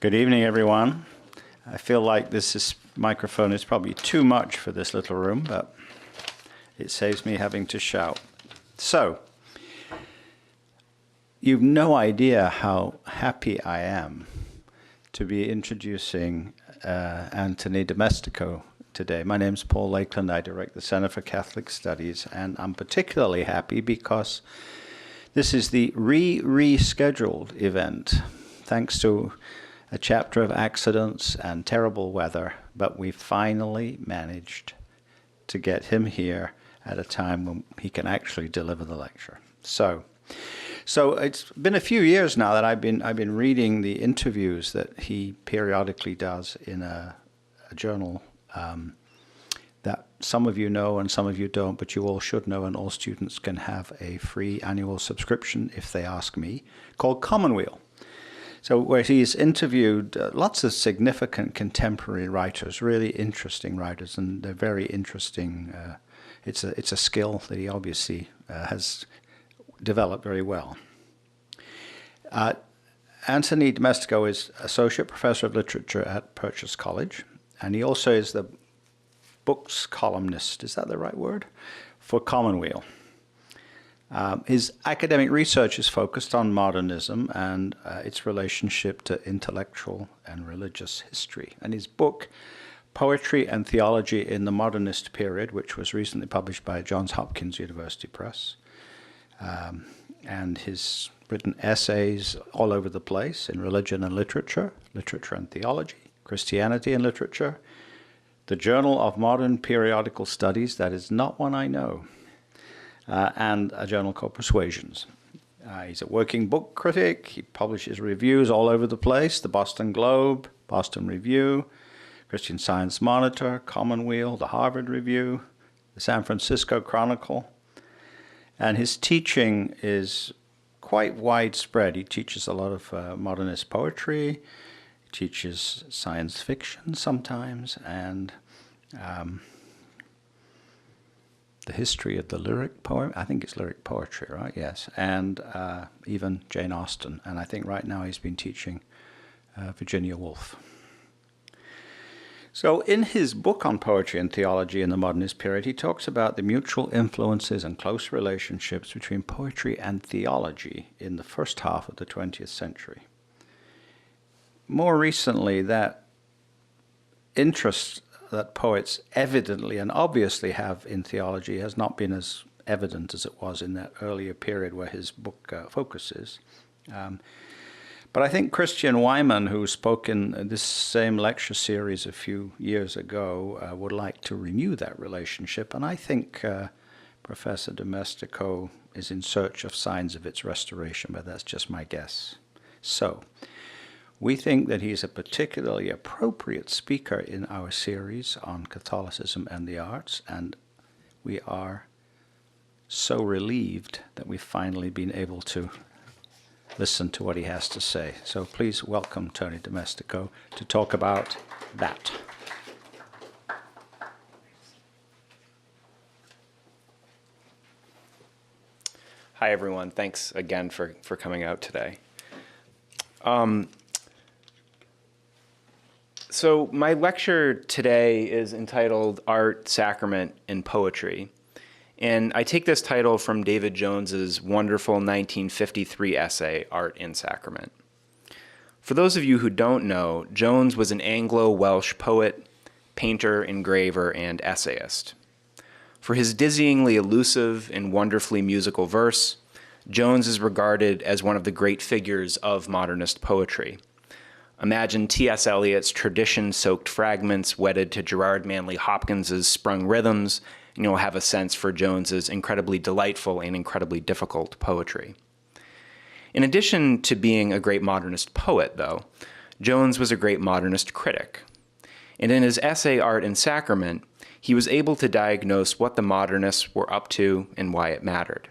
Good evening, everyone. I feel like this microphone is probably too much for this little room, but it saves me having to shout. So, you've no idea how happy I am to be introducing Anthony Domestico today. My name's Paul Lakeland. I direct the Center for Catholic Studies, and I'm particularly happy because this is the rescheduled event, thanks to a chapter of accidents and terrible weather, but we finally managed to get him here at a time when he can actually deliver the lecture. So it's been a few years now that I've been reading the interviews that he periodically does in a journal that some of you know and some of you don't, but you all should know, and all students can have a free annual subscription if they ask me, called Commonweal. So where he's interviewed lots of significant contemporary writers, really interesting writers, and they're very interesting. It's a skill that he obviously has developed very well. Anthony Domestico is Associate Professor of Literature at Purchase College, and he also is the books columnist, is that the right word, for Commonweal. His academic research is focused on modernism and its relationship to intellectual and religious history. And his book, Poetry and Theology in the Modernist Period, which was recently published by Johns Hopkins University Press, and he's written essays all over the place in religion and literature, literature and theology, Christianity and literature, the Journal of Modern Periodical Studies, that is not one I know, and a journal called Persuasions. He's a working book critic. He publishes reviews all over the place, the Boston Globe, Boston Review, Christian Science Monitor, Commonweal, the Harvard Review, the San Francisco Chronicle. And his teaching is quite widespread. He teaches a lot of modernist poetry, he teaches science fiction sometimes, and the history of the lyric poem. I think it's lyric poetry, right? Yes. And even Jane Austen. And I think right now he's been teaching Virginia Woolf. So in his book on poetry and theology in the modernist period, he talks about the mutual influences and close relationships between poetry and theology in the first half of the 20th century. More recently, that interest that poets evidently and obviously have in theology has not been as evident as it was in that earlier period where his book focuses. But I think Christian Wyman, who spoke in this same lecture series a few years ago, would like to renew that relationship. And I think Professor Domestico is in search of signs of its restoration, but that's just my guess. So we think that he's a particularly appropriate speaker in our series on Catholicism and the arts, and we are so relieved that we've finally been able to listen to what he has to say. So please welcome Tony Domestico to talk about that. Hi, everyone. Thanks again for coming out today. So my lecture today is entitled Art, Sacrament, and Poetry. And I take this title from David Jones's wonderful 1953 essay, Art and Sacrament. For those of you who don't know, Jones was an Anglo-Welsh poet, painter, engraver, and essayist. For his dizzyingly elusive and wonderfully musical verse, Jones is regarded as one of the great figures of modernist poetry. Imagine T.S. Eliot's tradition-soaked fragments wedded to Gerard Manley Hopkins's sprung rhythms, and you'll have a sense for Jones's incredibly delightful and incredibly difficult poetry. In addition to being a great modernist poet, though, Jones was a great modernist critic. And in his essay, Art and Sacrament, he was able to diagnose what the modernists were up to and why it mattered.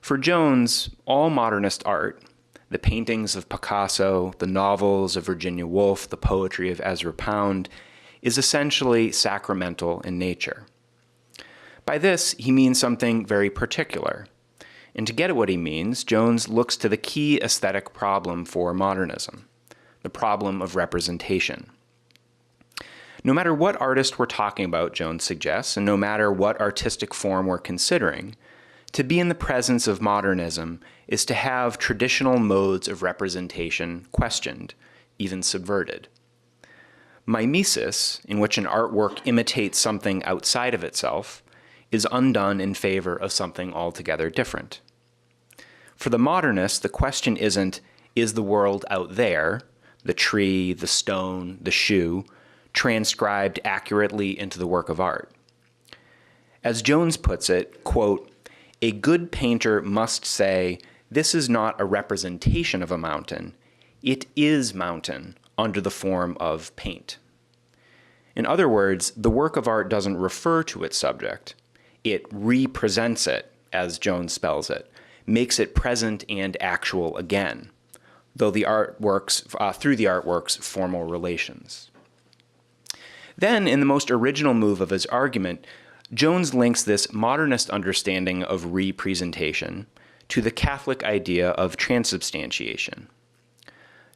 For Jones, all modernist art, the paintings of Picasso, the novels of Virginia Woolf, the poetry of Ezra Pound, is essentially sacramental in nature. By this, he means something very particular. And to get at what he means, Jones looks to the key aesthetic problem for modernism, the problem of representation. No matter what artist we're talking about, Jones suggests, and no matter what artistic form we're considering, to be in the presence of modernism is to have traditional modes of representation questioned, even subverted. Mimesis, in which an artwork imitates something outside of itself, is undone in favor of something altogether different. For the modernist, the question isn't, is the world out there, the tree, the stone, the shoe, transcribed accurately into the work of art? As Jones puts it, quote, "A good painter must say, this is not a representation of a mountain, it is mountain under the form of paint." In other words, the work of art doesn't refer to its subject, it represents it, as Jones spells it, makes it present and actual again, though the through the artwork's formal relations. Then, in the most original move of his argument, Jones links this modernist understanding of representation to the Catholic idea of transubstantiation.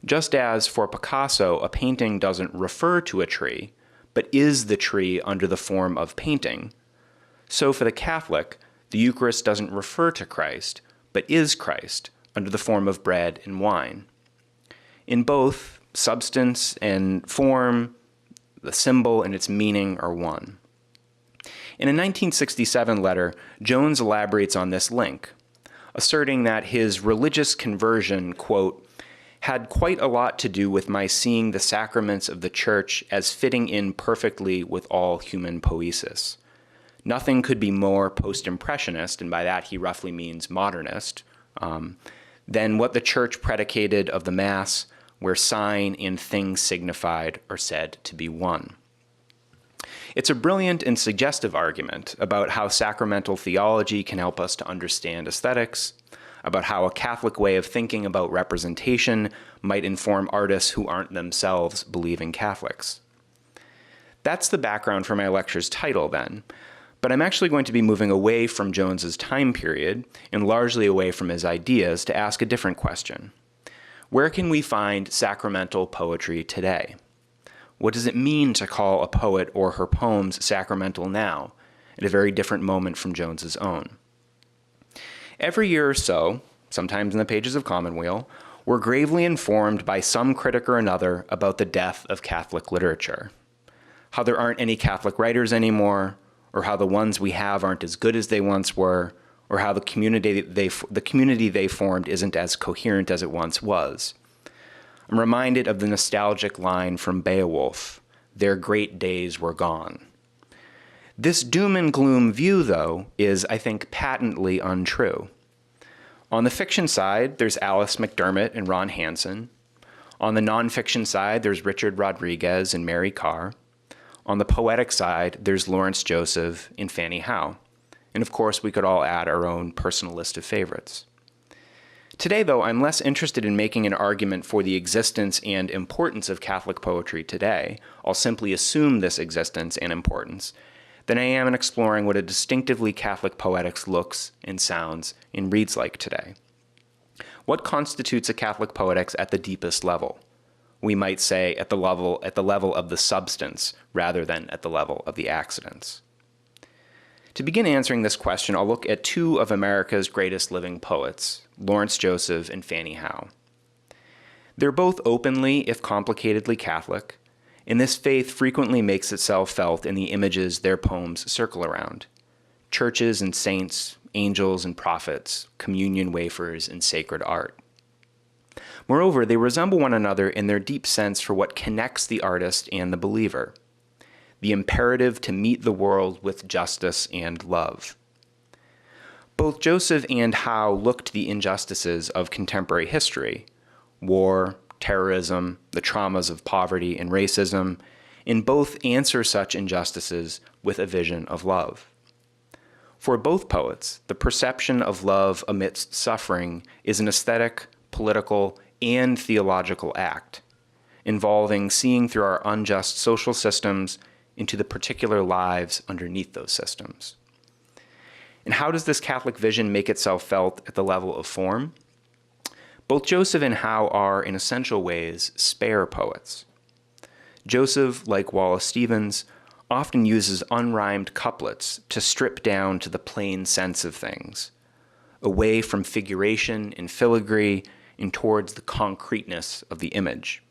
Just as for Picasso, a painting doesn't refer to a tree, but is the tree under the form of painting, so for the Catholic, the Eucharist doesn't refer to Christ, but is Christ under the form of bread and wine. In both, substance and form, the symbol and its meaning are one. In a 1967 letter, Jones elaborates on this link, asserting that his religious conversion, quote, "had quite a lot to do with my seeing the sacraments of the Church as fitting in perfectly with all human poiesis. Nothing could be more post-impressionist," and by that he roughly means modernist, than what the Church predicated of the Mass, where sign and thing signified are said to be one. It's a brilliant and suggestive argument about how sacramental theology can help us to understand aesthetics, about how a Catholic way of thinking about representation might inform artists who aren't themselves believing Catholics. That's the background for my lecture's title then, but I'm actually going to be moving away from Jones's time period and largely away from his ideas to ask a different question. Where can we find sacramental poetry today? What does it mean to call a poet or her poems sacramental now, at a very different moment from Jones's own? Every year or so, sometimes in the pages of Commonweal, we're gravely informed by some critic or another about the death of Catholic literature, how there aren't any Catholic writers anymore, or how the ones we have aren't as good as they once were, or how the community they formed isn't as coherent as it once was. I'm reminded of the nostalgic line from Beowulf, "Their great days were gone." This doom and gloom view, though, is, I think, patently untrue. On the fiction side, there's Alice McDermott and Ron Hansen. On the nonfiction side, there's Richard Rodriguez and Mary Carr. On the poetic side, there's Lawrence Joseph and Fanny Howe. And of course, we could all add our own personal list of favorites. Today, though, I'm less interested in making an argument for the existence and importance of Catholic poetry today. I'll simply assume this existence and importance, than I am in exploring what a distinctively Catholic poetics looks and sounds and reads like today. What constitutes a Catholic poetics at the deepest level? We might say at the level of the substance rather than at the level of the accidents. To begin answering this question, I'll look at two of America's greatest living poets, Lawrence Joseph and Fanny Howe. They're both openly, if complicatedly, Catholic, and this faith frequently makes itself felt in the images their poems circle around: churches and saints, angels and prophets, communion wafers, and sacred art. Moreover, they resemble one another in their deep sense for what connects the artist and the believer: the imperative to meet the world with justice and love. Both Joseph and Howe look to the injustices of contemporary history, war, terrorism, the traumas of poverty and racism, and both answer such injustices with a vision of love. For both poets, the perception of love amidst suffering is an aesthetic, political, and theological act, involving seeing through our unjust social systems into the particular lives underneath those systems. And how does this Catholic vision make itself felt at the level of form? Both Joseph and Howe are, in essential ways, spare poets. Joseph, like Wallace Stevens, often uses unrhymed couplets to strip down to the plain sense of things, away from figuration and filigree and towards the concreteness of the image.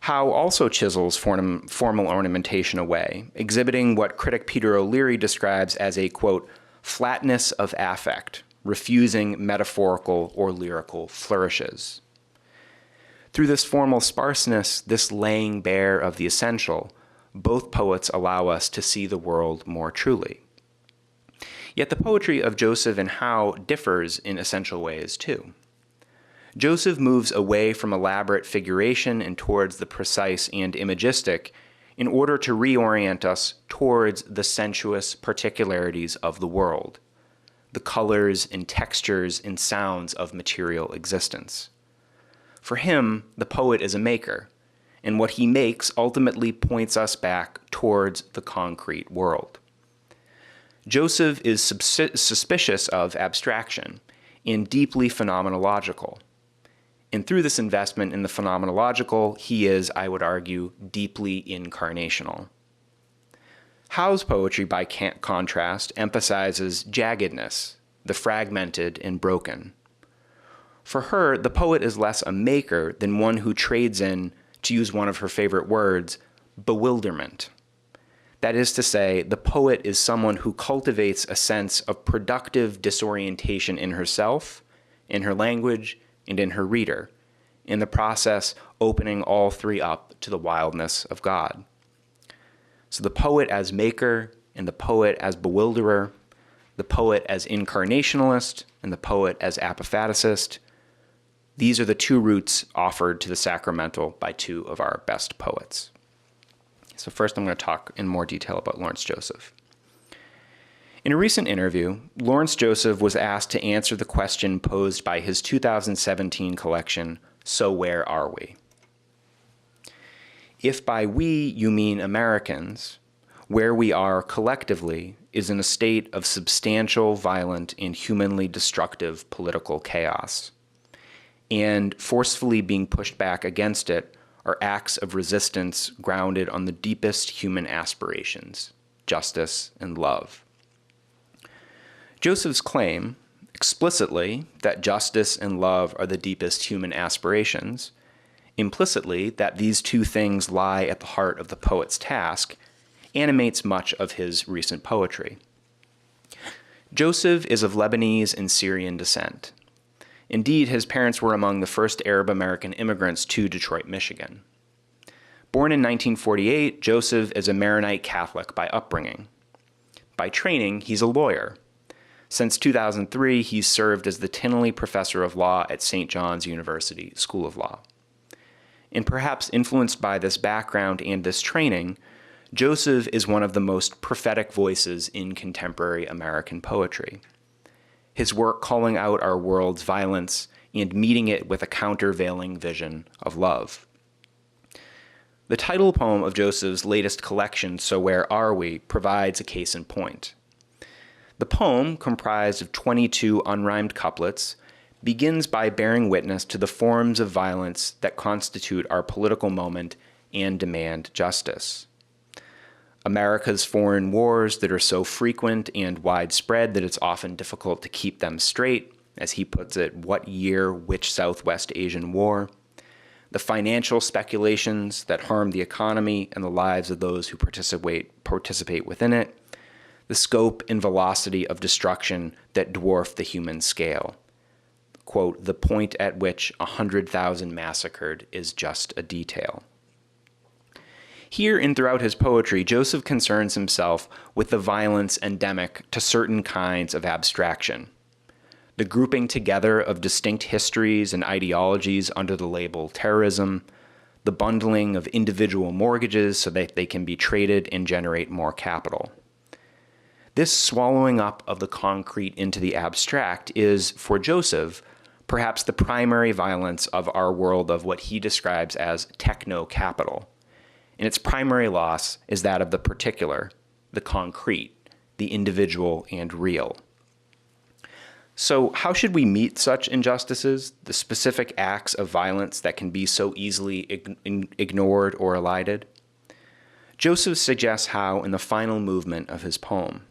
Howe also chisels formal ornamentation away, exhibiting what critic Peter O'Leary describes as a, quote, flatness of affect, refusing metaphorical or lyrical flourishes. Through this formal sparseness, this laying bare of the essential, both poets allow us to see the world more truly. Yet the poetry of Joseph and Howe differs in essential ways, too. Joseph moves away from elaborate figuration and towards the precise and imagistic in order to reorient us towards the sensuous particularities of the world, the colors and textures and sounds of material existence. For him, the poet is a maker, and what he makes ultimately points us back towards the concrete world. Joseph is suspicious of abstraction and deeply phenomenological. And through this investment in the phenomenological, he is, I would argue, deeply incarnational. Howe's poetry, by contrast, emphasizes jaggedness, the fragmented and broken. For her, the poet is less a maker than one who trades in, to use one of her favorite words, bewilderment. That is to say, the poet is someone who cultivates a sense of productive disorientation in herself, in her language, and in her reader, in the process opening all three up to the wildness of God. So the poet as maker, and the poet as bewilderer, the poet as incarnationalist, and the poet as apophaticist, these are the two routes offered to the sacramental by two of our best poets. So first I'm going to talk in more detail about Lawrence Joseph. In a recent interview, Lawrence Joseph was asked to answer the question posed by his 2017 collection, So Where Are We? If by we you mean Americans, where we are collectively is in a state of substantial, violent, and humanly destructive political chaos. And forcefully being pushed back against it are acts of resistance grounded on the deepest human aspirations, justice and love. Joseph's claim, explicitly, that justice and love are the deepest human aspirations, implicitly that these two things lie at the heart of the poet's task, animates much of his recent poetry. Joseph is of Lebanese and Syrian descent. Indeed, his parents were among the first Arab-American immigrants to Detroit, Michigan. Born in 1948, Joseph is a Maronite Catholic by upbringing. By training, he's a lawyer. Since 2003, he's served as the Tinley Professor of Law at St. John's University School of Law. And perhaps influenced by this background and this training, Joseph is one of the most prophetic voices in contemporary American poetry. His work calling out our world's violence and meeting it with a countervailing vision of love. The title poem of Joseph's latest collection, So Where Are We?, provides a case in point. The poem, comprised of 22 unrhymed couplets, begins by bearing witness to the forms of violence that constitute our political moment and demand justice. America's foreign wars that are so frequent and widespread that it's often difficult to keep them straight, as he puts it, what year, which Southwest Asian war? The financial speculations that harm the economy and the lives of those who participate within it, the scope and velocity of destruction that dwarf the human scale. Quote, the point at which 100,000 massacred is just a detail. Here and throughout his poetry, Joseph concerns himself with the violence endemic to certain kinds of abstraction, the grouping together of distinct histories and ideologies under the label terrorism, the bundling of individual mortgages so that they can be traded and generate more capital. This swallowing up of the concrete into the abstract is, for Joseph, perhaps the primary violence of our world of what he describes as techno-capital. And its primary loss is that of the particular, the concrete, the individual and real. So how should we meet such injustices, the specific acts of violence that can be so easily ignored or elided? Joseph suggests how in the final movement of his poem,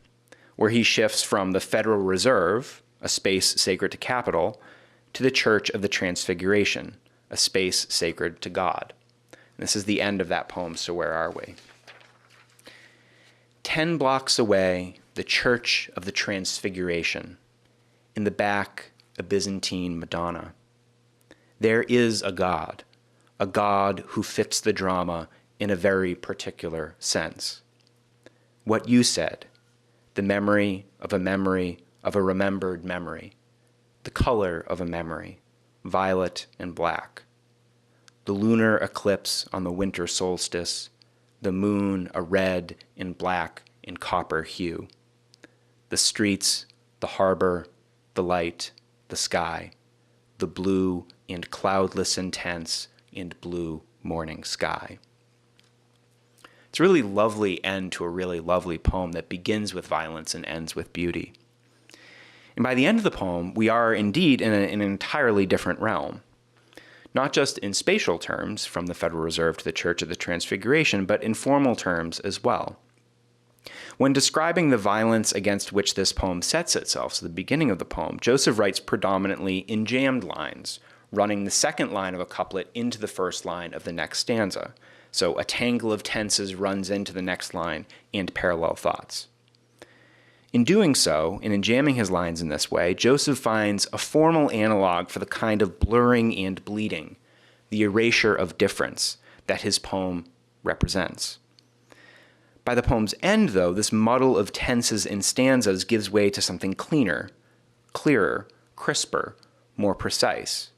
where he shifts from the Federal Reserve, a space sacred to capital, to the Church of the Transfiguration, a space sacred to God. And this is the end of that poem, So Where Are We? 10 blocks away, the Church of the Transfiguration. In the back, a Byzantine Madonna. There is a God who fits the drama in a very particular sense. What you said, the memory of a remembered memory, the color of a memory, violet and black, the lunar eclipse on the winter solstice, the moon a red and black and copper hue, the streets, the harbor, the light, the sky, the blue and cloudless intense and blue morning sky. It's a really lovely end to a really lovely poem that begins with violence and ends with beauty. And by the end of the poem, we are indeed in an entirely different realm. Not just in spatial terms, from the Federal Reserve to the Church of the Transfiguration, but in formal terms as well. When describing the violence against which this poem sets itself, so the beginning of the poem, Joseph writes predominantly in jammed lines, running the second line of a couplet into the first line of the next stanza. So a tangle of tenses runs into the next line and parallel thoughts. In doing so, and in jamming his lines in this way, Joseph finds a formal analog for the kind of blurring and bleeding, the erasure of difference, that his poem represents. By the poem's end, though, this muddle of tenses and stanzas gives way to something cleaner, clearer, crisper, more precise.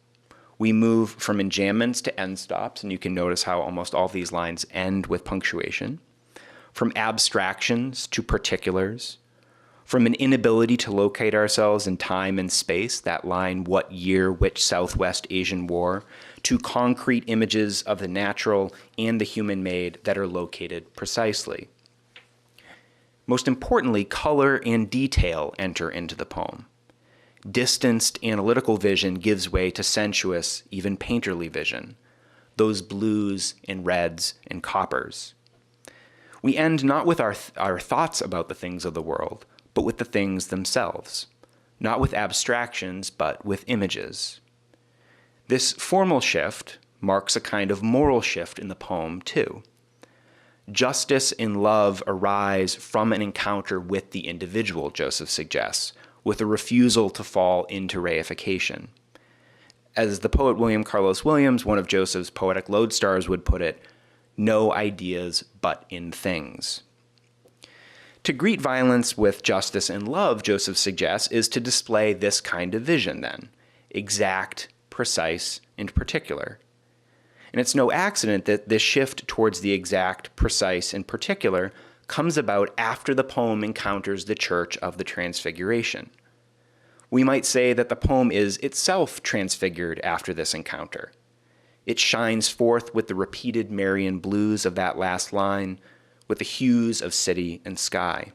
We move from enjambments to end stops, and you can notice how almost all these lines end with punctuation, from abstractions to particulars, from an inability to locate ourselves in time and space, that line, what year, which Southwest Asian war, to concrete images of the natural and the human-made that are located precisely. Most importantly, color and detail enter into the poem. Distanced analytical vision gives way to sensuous, even painterly vision, those blues and reds and coppers. We end not with our thoughts about the things of the world, but with the things themselves, not with abstractions, but with images. This formal shift marks a kind of moral shift in the poem, too. Justice and love arise from an encounter with the individual, Joseph suggests, with a refusal to fall into reification. As the poet William Carlos Williams, one of Joseph's poetic lodestars, would put it, no ideas but in things. To greet violence with justice and love, Joseph suggests, is to display this kind of vision then, exact, precise, and particular. And it's no accident that this shift towards the exact, precise, and particular comes about after the poem encounters the Church of the Transfiguration. We might say that the poem is itself transfigured after this encounter. It shines forth with the repeated Marian blues of that last line, with the hues of city and sky.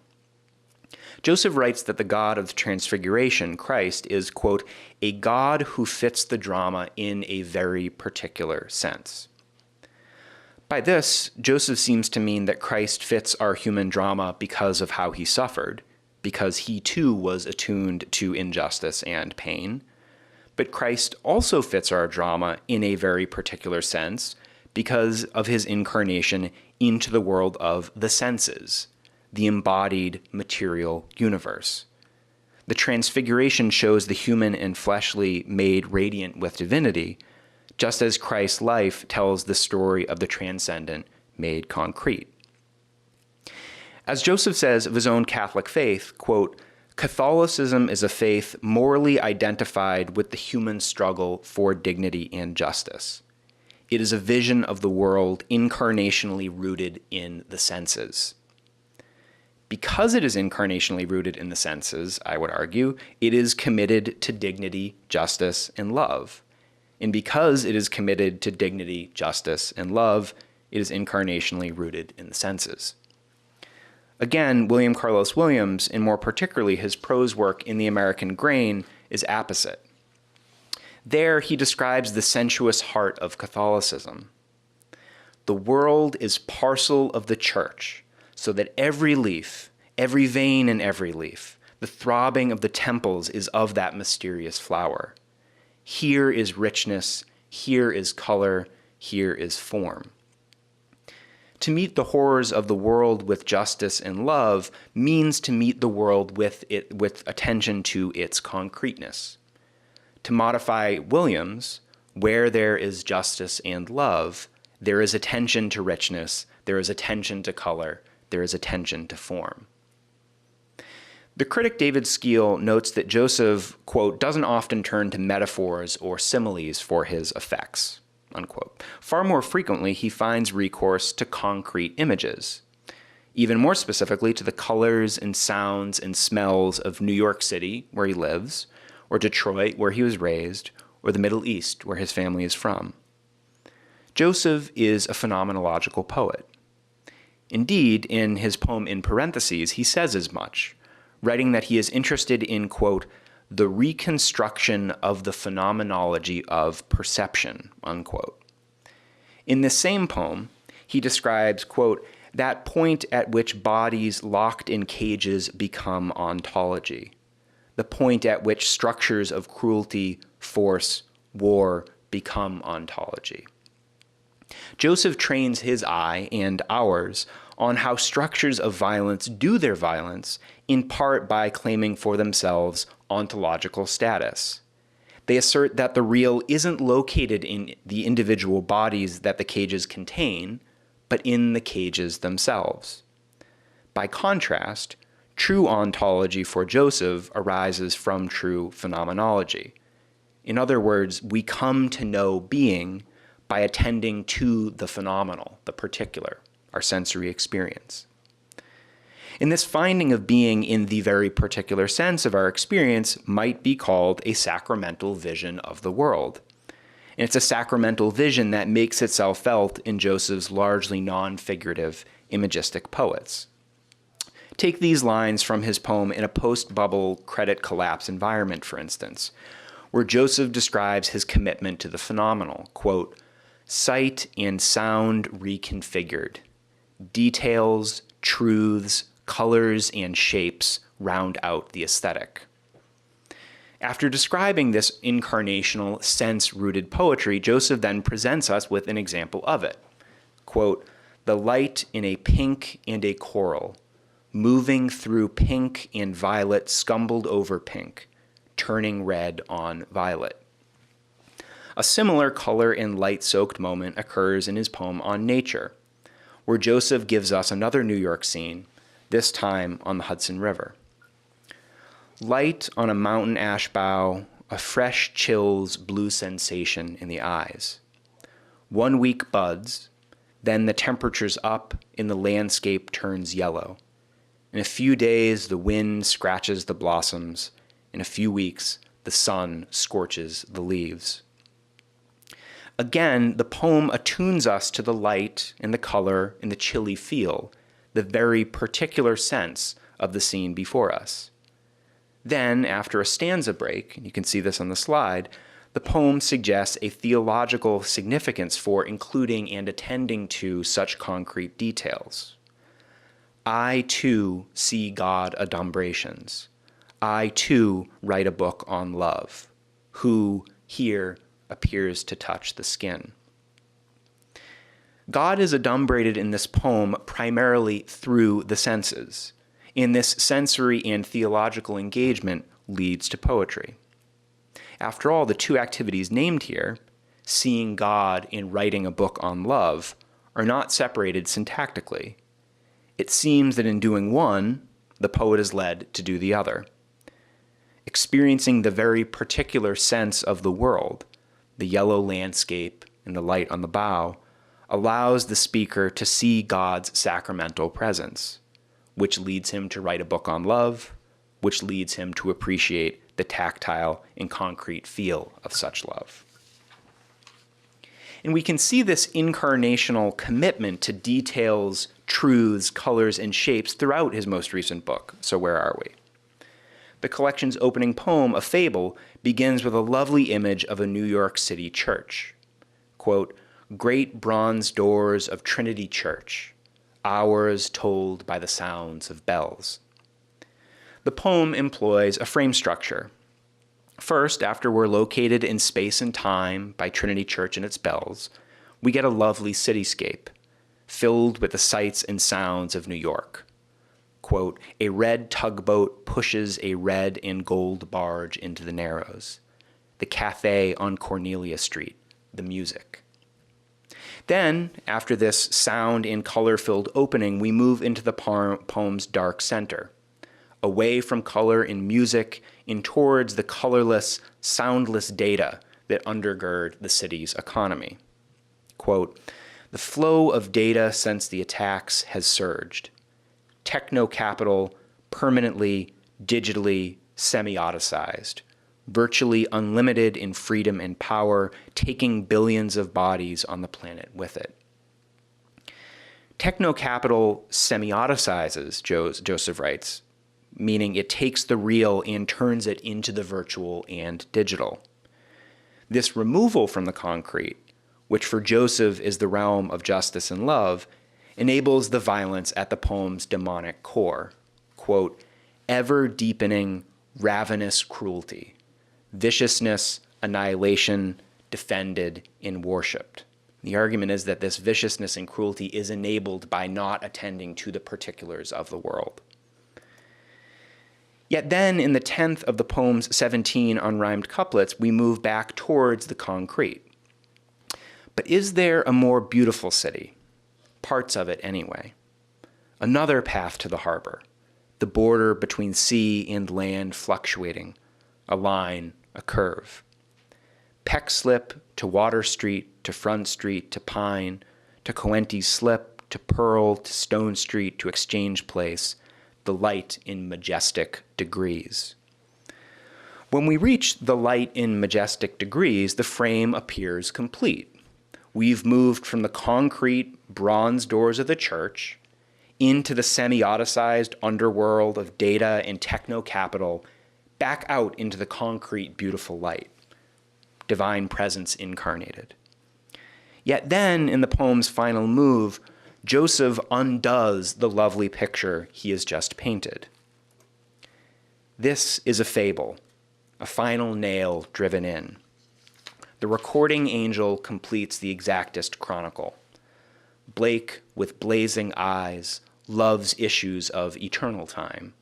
Joseph writes that the God of the Transfiguration, Christ, is, quote, a God who fits the drama in a very particular sense. By this, Joseph seems to mean that Christ fits our human drama because of how he suffered, because he too was attuned to injustice and pain. But Christ also fits our drama in a very particular sense because of his incarnation into the world of the senses, the embodied material universe. The Transfiguration shows the human and fleshly made radiant with divinity, just as Christ's life tells the story of the transcendent made concrete. As Joseph says of his own Catholic faith, quote, Catholicism is a faith morally identified with the human struggle for dignity and justice. It is a vision of the world incarnationally rooted in the senses. Because it is incarnationally rooted in the senses, I would argue, it is committed to dignity, justice, and love. And because it is committed to dignity, justice, and love, it is incarnationally rooted in the senses. Again, William Carlos Williams, and more particularly his prose work in The American Grain, is apposite. There he describes the sensuous heart of Catholicism. The world is parcel of the church, so that every leaf, every vein in every leaf, the throbbing of the temples is of that mysterious flower. Here is richness, here is color, here is form. To meet the horrors of the world with justice and love means to meet the world with attention to its concreteness. To modify Williams, where there is justice and love, there is attention to richness, there is attention to color, there is attention to form. The critic David Skeel notes that Joseph, quote, doesn't often turn to metaphors or similes for his effects, unquote. Far more frequently, he finds recourse to concrete images, even more specifically to the colors and sounds and smells of New York City, where he lives, or Detroit, where he was raised, or the Middle East, where his family is from. Joseph is a phenomenological poet. Indeed, in his poem In Parentheses, he says as much, writing that he is interested in, quote, the reconstruction of the phenomenology of perception, unquote. In this same poem, he describes, quote, that point at which bodies locked in cages become ontology, the point at which structures of cruelty, force, war become ontology. Joseph trains his eye and ours on how structures of violence do their violence, in part by claiming for themselves ontological status. They assert that the real isn't located in the individual bodies that the cages contain, but in the cages themselves. By contrast, true ontology for Joseph arises from true phenomenology. In other words, we come to know being by attending to the phenomenal, the particular, our sensory experience. And this finding of being in the very particular sense of our experience might be called a sacramental vision of the world. And it's a sacramental vision that makes itself felt in Joseph's largely non-figurative, imagistic poets. Take these lines from his poem In a Post-Bubble Credit Collapse Environment, for instance, where Joseph describes his commitment to the phenomenal, quote, sight and sound reconfigured, details, truths, colors, and shapes round out the aesthetic. After describing this incarnational, sense-rooted poetry, Joseph then presents us with an example of it. Quote, the light in a pink and a coral, moving through pink and violet scumbled over pink, turning red on violet. A similar color and light-soaked moment occurs in his poem On Nature, where Joseph gives us another New York scene, this time on the Hudson River. Light on a mountain ash bough, a fresh chill's blue sensation in the eyes. 1 week buds, then the temperature's up and the landscape turns yellow. In a few days, the wind scratches the blossoms. In a few weeks, the sun scorches the leaves. Again, the poem attunes us to the light and the color and the chilly feel, the very particular sense of the scene before us. Then, after a stanza break, and you can see this on the slide, the poem suggests a theological significance for including and attending to such concrete details. I, too, see God adumbrations. I, too, write a book on love, who, here, appears to touch the skin. God is adumbrated in this poem primarily through the senses, and this sensory and theological engagement leads to poetry. After all, the two activities named here, seeing God and writing a book on love, are not separated syntactically. It seems that in doing one, the poet is led to do the other. Experiencing the very particular sense of the world, the yellow landscape and the light on the bough, allows the speaker to see God's sacramental presence, which leads him to write a book on love, which leads him to appreciate the tactile and concrete feel of such love. And we can see this incarnational commitment to details, truths, colors, and shapes throughout his most recent book, So Where Are We? the collection's opening poem, A Fable, begins with a lovely image of a New York City church. Quote, "Great bronze doors of Trinity Church, hours told by the sounds of bells." The poem employs a frame structure. First, after we're located in space and time by Trinity Church and its bells, we get a lovely cityscape filled with the sights and sounds of New York. Quote, "A red tugboat pushes a red and gold barge into the Narrows. The cafe on Cornelia Street, the music." Then, after this sound and color-filled opening, we move into the poem's dark center, away from color and music and towards the colorless, soundless data that undergird the city's economy. Quote, "The flow of data since the attacks has surged. Techno-capital, permanently, digitally, semioticized, virtually unlimited in freedom and power, taking billions of bodies on the planet with it." Techno-capital semioticizes, Joseph writes, meaning it takes the real and turns it into the virtual and digital. This removal from the concrete, which for Joseph is the realm of justice and love, enables the violence at the poem's demonic core. Quote, "Ever-deepening, ravenous cruelty, viciousness, annihilation, defended and worshipped." The argument is that this viciousness and cruelty is enabled by not attending to the particulars of the world. Yet then, in the 10th of the poem's 17 unrhymed couplets, we move back towards the concrete. But is there a more beautiful city? Parts of it anyway. Another path to the harbor, the border between sea and land fluctuating, a line, a curve. Peck Slip to Water Street to Front Street to Pine to Coenties Slip to Pearl to Stone Street to Exchange Place, the light in majestic degrees. When we reach the light in majestic degrees, the frame appears complete. We've moved from the concrete bronze doors of the church into the semioticized underworld of data and techno-capital, back out into the concrete beautiful light, divine presence incarnated. Yet then, in the poem's final move, Joseph undoes the lovely picture he has just painted. This is a fable, a final nail driven in. The recording angel completes the exactest chronicle. Blake, with blazing eyes, loves issues of eternal time.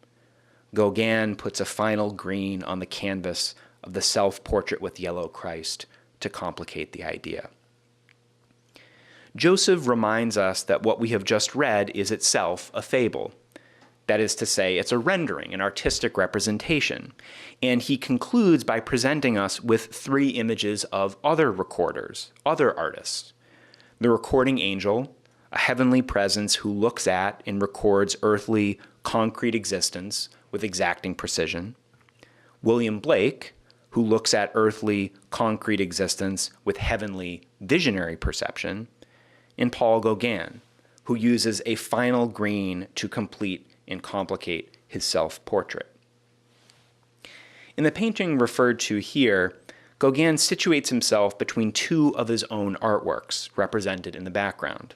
Gauguin puts a final green on the canvas of the self-portrait with yellow Christ to complicate the idea. Joseph reminds us that what we have just read is itself a fable. That is to say, it's a rendering, an artistic representation. And he concludes by presenting us with 3 images of other recorders, other artists. The recording angel, a heavenly presence who looks at and records earthly, concrete existence with exacting precision. William Blake, who looks at earthly, concrete existence with heavenly, visionary perception. And Paul Gauguin, who uses a final green to complete and complicate his self-portrait. In the painting referred to here, Gauguin situates himself between 2 of his own artworks represented in the background.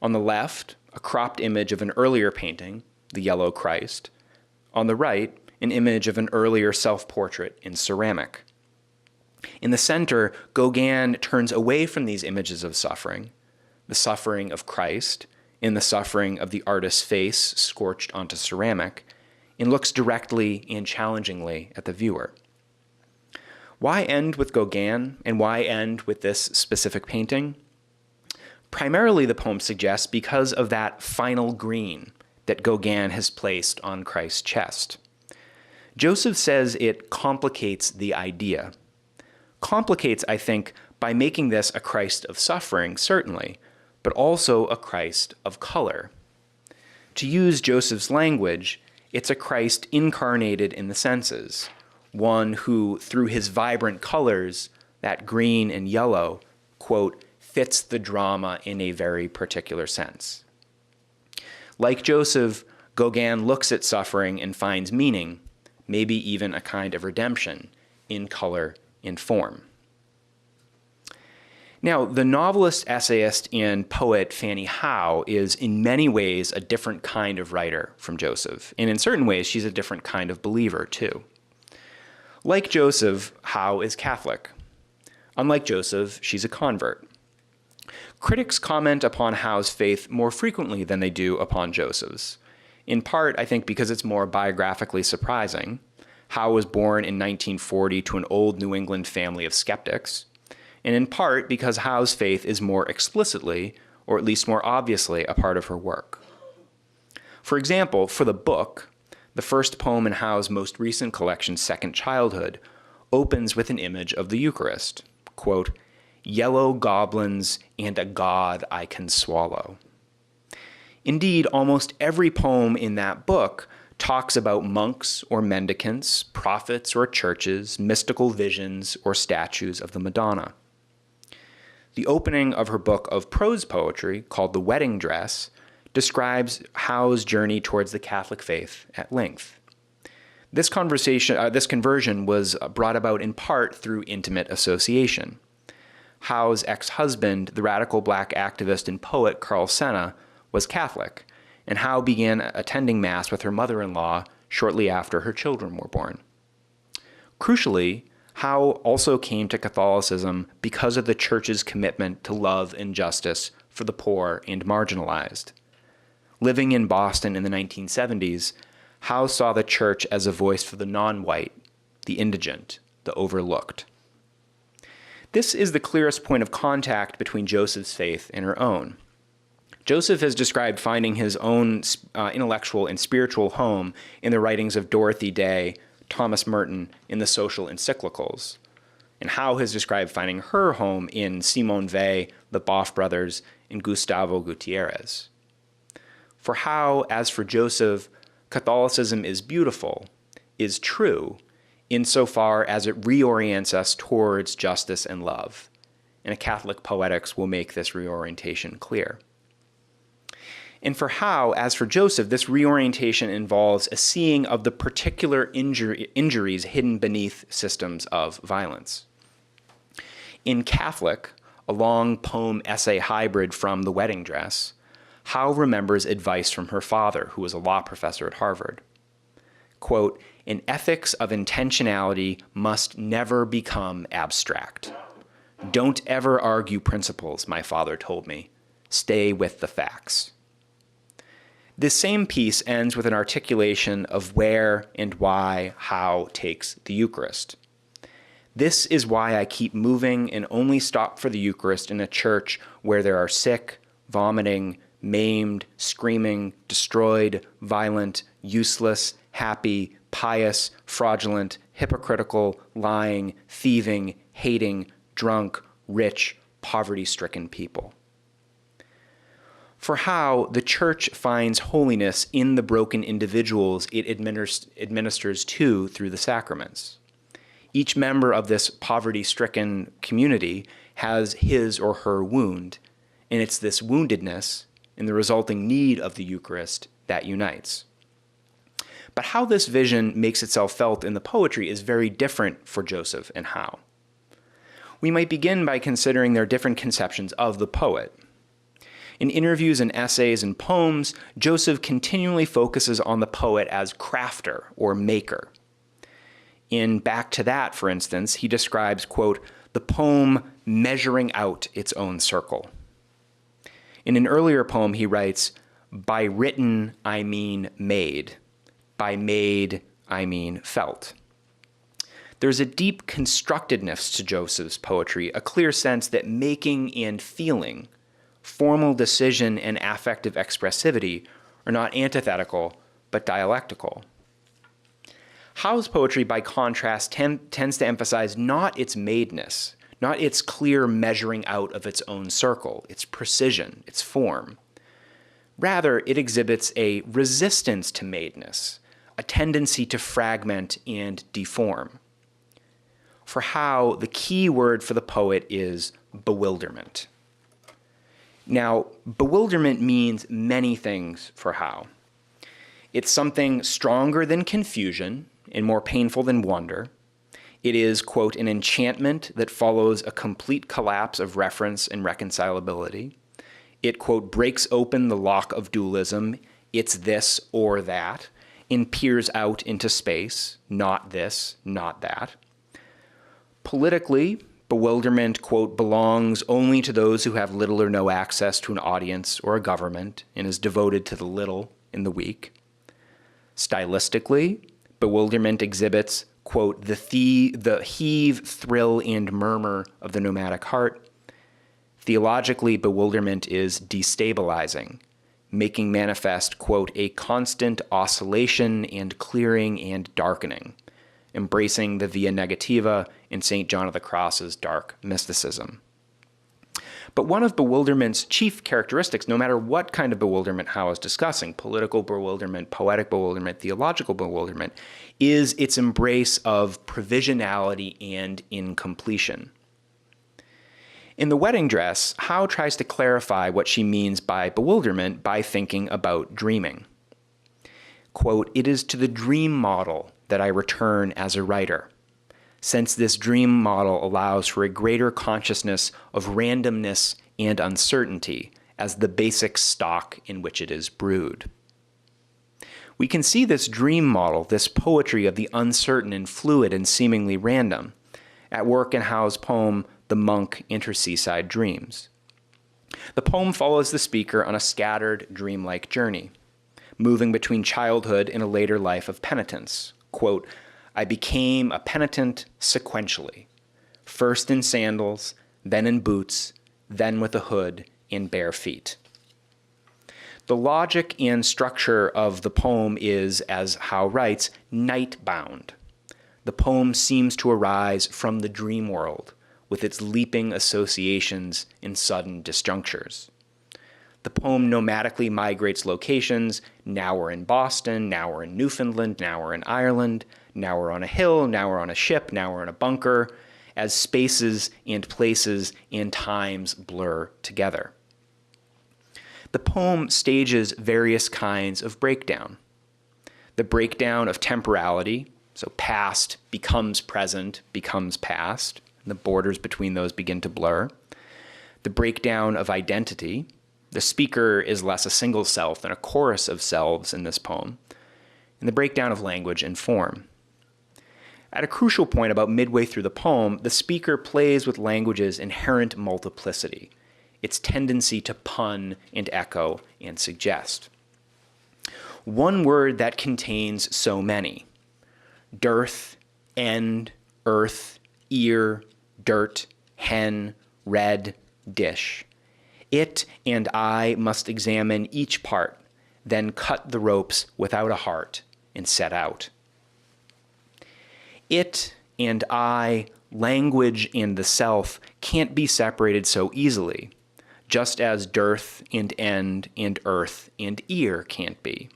On the left, a cropped image of an earlier painting, the Yellow Christ. On the right, an image of an earlier self-portrait in ceramic. In the center, Gauguin turns away from these images of suffering, the suffering of Christ, in the suffering of the artist's face scorched onto ceramic, and looks directly and challengingly at the viewer. Why end with Gauguin, and why end with this specific painting? Primarily, the poem suggests, because of that final green that Gauguin has placed on Christ's chest. Joseph says it complicates the idea. Complicates, I think, by making this a Christ of suffering, certainly, but also a Christ of color. To use Joseph's language, it's a Christ incarnated in the senses, one who, through his vibrant colors, that green and yellow, quote, fits the drama in a very particular sense. Like Joseph, Gauguin looks at suffering and finds meaning, maybe even a kind of redemption in color and form. Now, the novelist, essayist, and poet Fanny Howe is in many ways a different kind of writer from Joseph, and in certain ways she's a different kind of believer too. Like Joseph, Howe is Catholic. Unlike Joseph, she's a convert. Critics comment upon Howe's faith more frequently than they do upon Joseph's. In part, I think, because it's more biographically surprising. Howe was born in 1940 to an old New England family of skeptics, and in part because Howe's faith is more explicitly, or at least more obviously, a part of her work. For example, for the book, the first poem in Howe's most recent collection, Second Childhood, opens with an image of the Eucharist. Quote, "Yellow goblins and a God I can swallow." Indeed, almost every poem in that book talks about monks or mendicants, prophets or churches, mystical visions or statues of the Madonna. The opening of her book of prose poetry, called The Wedding Dress, describes Howe's journey towards the Catholic faith at length. This conversion was brought about in part through intimate association. Howe's ex-husband, the radical black activist and poet Carl Senna, was Catholic, and Howe began attending Mass with her mother-in-law shortly after her children were born. Crucially, Howe also came to Catholicism because of the Church's commitment to love and justice for the poor and marginalized. Living in Boston in the 1970s, Howe saw the Church as a voice for the non-white, the indigent, the overlooked. This is the clearest point of contact between Joseph's faith and her own. Joseph has described finding his own intellectual and spiritual home in the writings of Dorothy Day, Thomas Merton, in the social encyclicals. And Howe has described finding her home in Simone Weil, the Boff brothers, and Gustavo Gutierrez. For Howe, as for Joseph, Catholicism is beautiful, is true, insofar as it reorients us towards justice and love. And a Catholic poetics will make this reorientation clear. And for Howe, as for Joseph, this reorientation involves a seeing of the particular injuries hidden beneath systems of violence. In Catholic, a long poem-essay hybrid from The Wedding Dress, Howe remembers advice from her father, who was a law professor at Harvard. Quote, "An ethics of intentionality must never become abstract. Don't ever argue principles, my father told me. Stay with the facts." This same piece ends with an articulation of where and why Howe takes the Eucharist. "This is why I keep moving and only stop for the Eucharist in a church where there are sick, vomiting, maimed, screaming, destroyed, violent, useless, happy, pious, fraudulent, hypocritical, lying, thieving, hating, drunk, rich, poverty-stricken people." For Howe, the Church finds holiness in the broken individuals it administers to through the sacraments. Each member of this poverty-stricken community has his or her wound, and it's this woundedness and the resulting need of the Eucharist that unites. But how this vision makes itself felt in the poetry is very different for Joseph and Howe. We might begin by considering their different conceptions of the poet. In interviews and essays and poems, Joseph continually focuses on the poet as crafter or maker. In Back to That, for instance, he describes, quote, "the poem measuring out its own circle." In an earlier poem, he writes, "By written, I mean made. By made, I mean felt." There's a deep constructedness to Joseph's poetry, a clear sense that making and feeling, formal decision and affective expressivity are not antithetical, but dialectical. Howe's poetry, by contrast, tends to emphasize not its madeness, not its clear measuring out of its own circle, its precision, its form. Rather, it exhibits a resistance to madeness, a tendency to fragment and deform. For Howe, the key word for the poet is bewilderment. Now, bewilderment means many things for Howe. It's something stronger than confusion, and more painful than wonder. It is, quote, an enchantment that follows a complete collapse of reference and reconcilability. It, quote, breaks open the lock of dualism, it's this or that, and peers out into space, not this, not that. Politically, bewilderment, quote, belongs only to those who have little or no access to an audience or a government and is devoted to the little and the weak. Stylistically, bewilderment exhibits, quote, the heave, thrill, and murmur of the nomadic heart. Theologically, bewilderment is destabilizing, making manifest, quote, a constant oscillation and clearing and darkening, embracing the via negativa in St. John of the Cross's dark mysticism. But one of bewilderment's chief characteristics, no matter what kind of bewilderment Howe is discussing, political bewilderment, poetic bewilderment, theological bewilderment, is its embrace of provisionality and incompletion. In The Wedding Dress, Howe tries to clarify what she means by bewilderment by thinking about dreaming. Quote, it is to the dream model that I return as a writer, since this dream model allows for a greater consciousness of randomness and uncertainty as the basic stock in which it is brewed. We can see this dream model, this poetry of the uncertain and fluid and seemingly random, at work in Howe's poem, The Monk Inter-Seaside Dreams. The poem follows the speaker on a scattered, dreamlike journey, moving between childhood and a later life of penitence. Quote, I became a penitent sequentially, first in sandals, then in boots, then with a hood and bare feet. The logic and structure of the poem is, as Howe writes, night-bound. The poem seems to arise from the dream world, with its leaping associations and sudden disjunctures. The poem nomadically migrates locations. Now we're in Boston, now we're in Newfoundland, now we're in Ireland, now we're on a hill, now we're on a ship, now we're in a bunker, as spaces and places and times blur together. The poem stages various kinds of breakdown. The breakdown of temporality, so past becomes present, becomes past, and the borders between those begin to blur. The breakdown of identity. The speaker is less a single self than a chorus of selves in this poem. And the breakdown of language and form. At a crucial point about midway through the poem, the speaker plays with language's inherent multiplicity, its tendency to pun and echo and suggest. One word that contains so many: dearth, end, earth, ear, dirt, hen, red, dish. It and I must examine each part, then cut the ropes without a heart and set out. It and I, language and the self, can't be separated so easily, just as dearth and end and earth and ear can't be.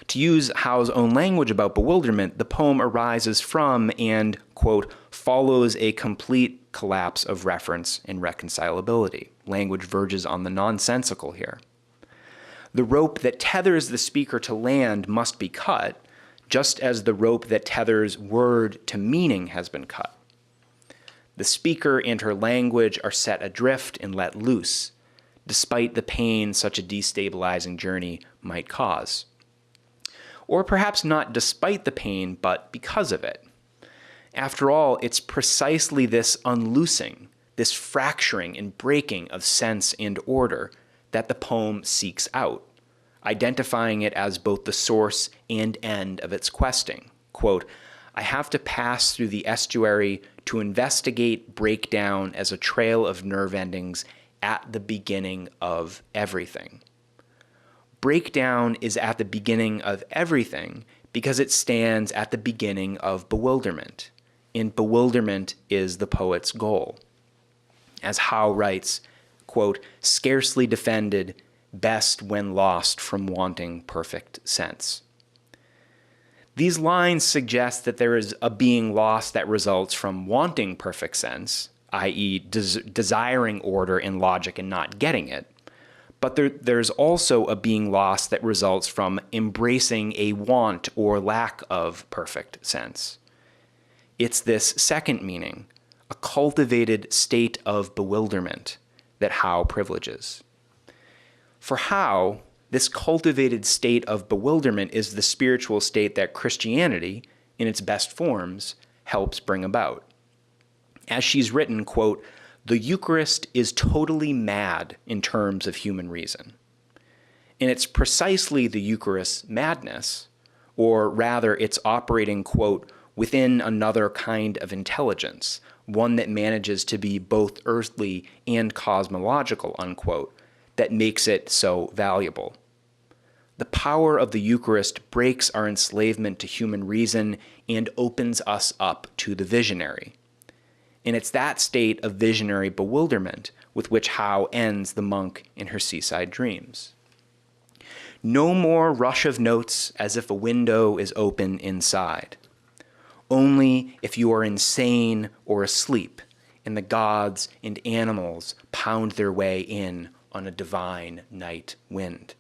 To use Howe's own language about bewilderment, the poem arises from and, quote, follows a complete collapse of reference and reconcilability. Language verges on the nonsensical here. The rope that tethers the speaker to land must be cut, just as the rope that tethers word to meaning has been cut. The speaker and her language are set adrift and let loose, despite the pain such a destabilizing journey might cause. Or perhaps not despite the pain, but because of it. After all, it's precisely this unloosing, this fracturing and breaking of sense and order that the poem seeks out, identifying it as both the source and end of its questing. Quote, I have to pass through the estuary to investigate breakdown as a trail of nerve endings at the beginning of everything. Breakdown is at the beginning of everything because it stands at the beginning of bewilderment. And bewilderment is the poet's goal. As Howe writes, quote, scarcely defended, best when lost from wanting perfect sense. These lines suggest that there is a being lost that results from wanting perfect sense, i.e. desiring order and logic and not getting it, But there's also a being lost that results from embracing a want or lack of perfect sense. It's this second meaning, a cultivated state of bewilderment, that Howe privileges. For Howe, this cultivated state of bewilderment is the spiritual state that Christianity, in its best forms, helps bring about. As she's written, quote, "The Eucharist is totally mad in terms of human reason." And it's precisely the Eucharist's madness, or rather its operating, quote, "within another kind of intelligence, one that manages to be both earthly and cosmological," unquote, that makes it so valuable. The power of the Eucharist breaks our enslavement to human reason and opens us up to the visionary. And it's that state of visionary bewilderment with which Howe ends The Monk in Her Seaside Dreams. No more rush of notes as if a window is open inside. Only if you are insane or asleep and the gods and animals pound their way in on a divine night wind.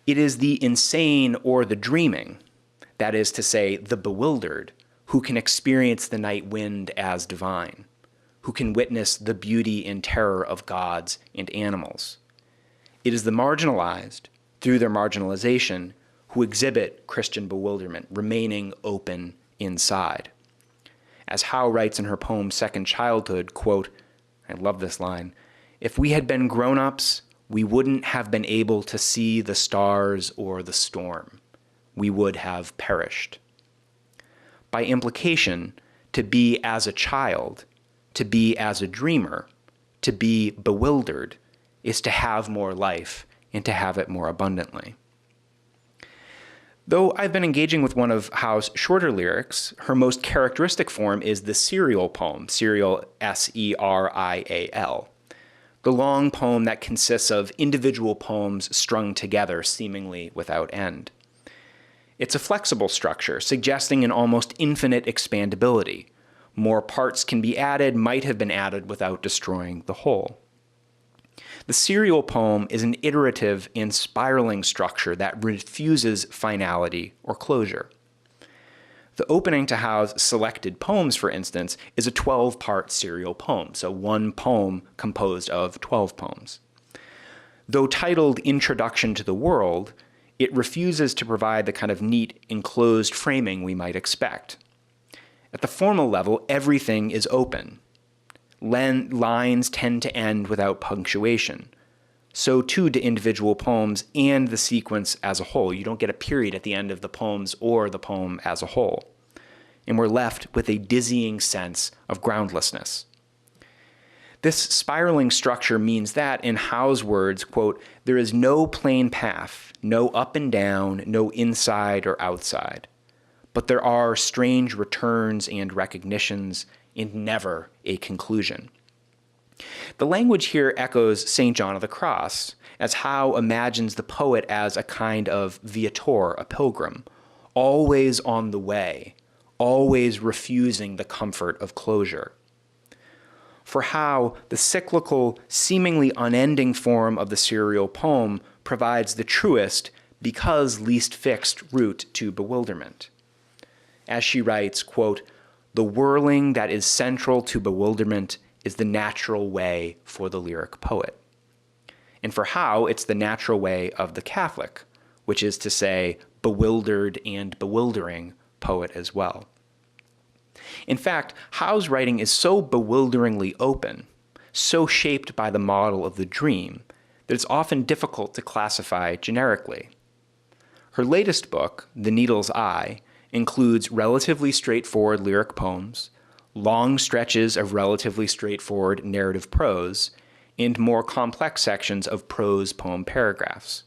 It is the insane or the dreaming, that is to say, the bewildered, who can experience the night wind as divine, who can witness the beauty and terror of gods and animals. It is the marginalized, through their marginalization, who exhibit Christian bewilderment, remaining open inside. As Howe writes in her poem Second Childhood, quote, I love this line, "If we had been grown-ups, we wouldn't have been able to see the stars or the storm. We would have perished." By implication, to be as a child, to be as a dreamer, to be bewildered, is to have more life and to have it more abundantly. Though I've been engaging with one of Howe's shorter lyrics, her most characteristic form is the serial poem, serial S-E-R-I-A-L, the long poem that consists of individual poems strung together seemingly without end. It's a flexible structure, suggesting an almost infinite expandability. More parts can be added, might have been added without destroying the whole. The serial poem is an iterative and spiraling structure that refuses finality or closure. The opening to Howe's selected poems, for instance, is a 12-part serial poem, so one poem composed of 12 poems. Though titled Introduction to the World, it refuses to provide the kind of neat, enclosed framing we might expect. At the formal level, everything is open. Lines tend to end without punctuation. So too do individual poems and the sequence as a whole. You don't get a period at the end of the poems or the poem as a whole. And we're left with a dizzying sense of groundlessness. This spiraling structure means that, in Howe's words, quote, "There is no plain path, no up and down, no inside or outside. But there are strange returns and recognitions, and never a conclusion." The language here echoes St. John of the Cross, as Howe imagines the poet as a kind of viator, a pilgrim, always on the way, always refusing the comfort of closure. For Howe, the cyclical, seemingly unending form of the serial poem provides the truest, because least fixed, route to bewilderment. As she writes, quote, "The whirling that is central to bewilderment is the natural way for the lyric poet." And for Howe, it's the natural way of the Catholic, which is to say, bewildered and bewildering poet as well. In fact, Howe's writing is so bewilderingly open, so shaped by the model of the dream, that it's often difficult to classify generically. Her latest book, The Needle's Eye, includes relatively straightforward lyric poems, long stretches of relatively straightforward narrative prose, and more complex sections of prose poem paragraphs.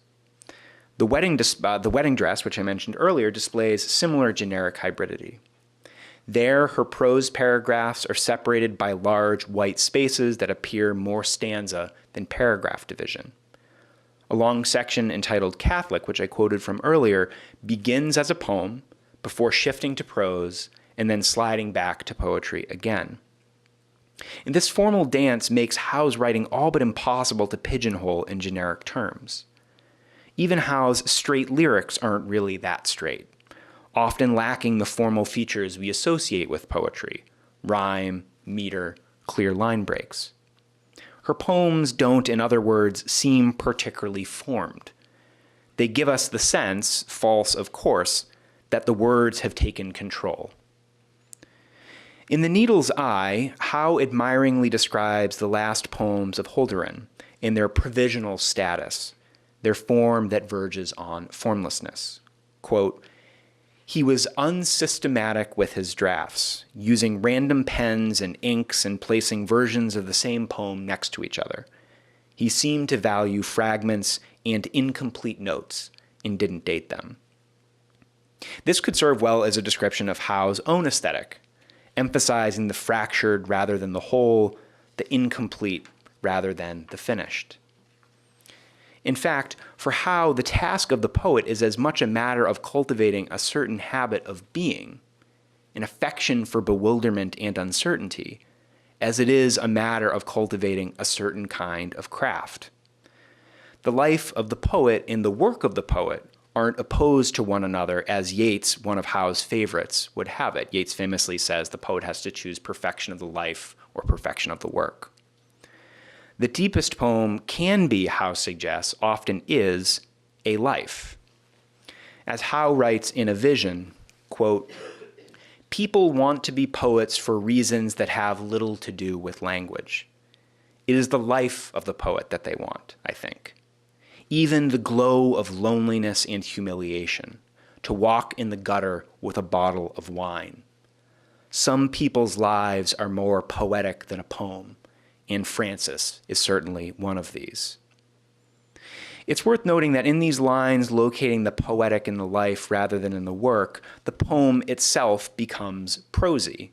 The wedding dress, which I mentioned earlier, displays similar generic hybridity. There, her prose paragraphs are separated by large white spaces that appear more stanza than paragraph division. A long section entitled Catholic, which I quoted from earlier, begins as a poem before shifting to prose and then sliding back to poetry again. And this formal dance makes Howe's writing all but impossible to pigeonhole in generic terms. Even Howe's straight lyrics aren't really that straight, often lacking the formal features we associate with poetry: rhyme, meter, clear line breaks. Her poems don't, in other words, seem particularly formed. They give us the sense, false of course, that the words have taken control. In The Needle's Eye, Howe admiringly describes the last poems of Holderlin in their provisional status, their form that verges on formlessness. Quote, "He was unsystematic with his drafts, using random pens and inks and placing versions of the same poem next to each other. He seemed to value fragments and incomplete notes and didn't date them." This could serve well as a description of Howe's own aesthetic, emphasizing the fractured rather than the whole, the incomplete rather than the finished. In fact, for Howe, the task of the poet is as much a matter of cultivating a certain habit of being, an affection for bewilderment and uncertainty, as it is a matter of cultivating a certain kind of craft. The life of the poet and the work of the poet aren't opposed to one another as Yeats, one of Howe's favorites, would have it. Yeats famously says the poet has to choose perfection of the life or perfection of the work. The deepest poem can be, Howe suggests, often is, a life. As Howe writes in A Vision, quote, "People want to be poets for reasons that have little to do with language. It is the life of the poet that they want, I think. Even the glow of loneliness and humiliation, to walk in the gutter with a bottle of wine. Some people's lives are more poetic than a poem, and Francis is certainly one of these." It's worth noting that in these lines locating the poetic in the life rather than in the work, the poem itself becomes prosy,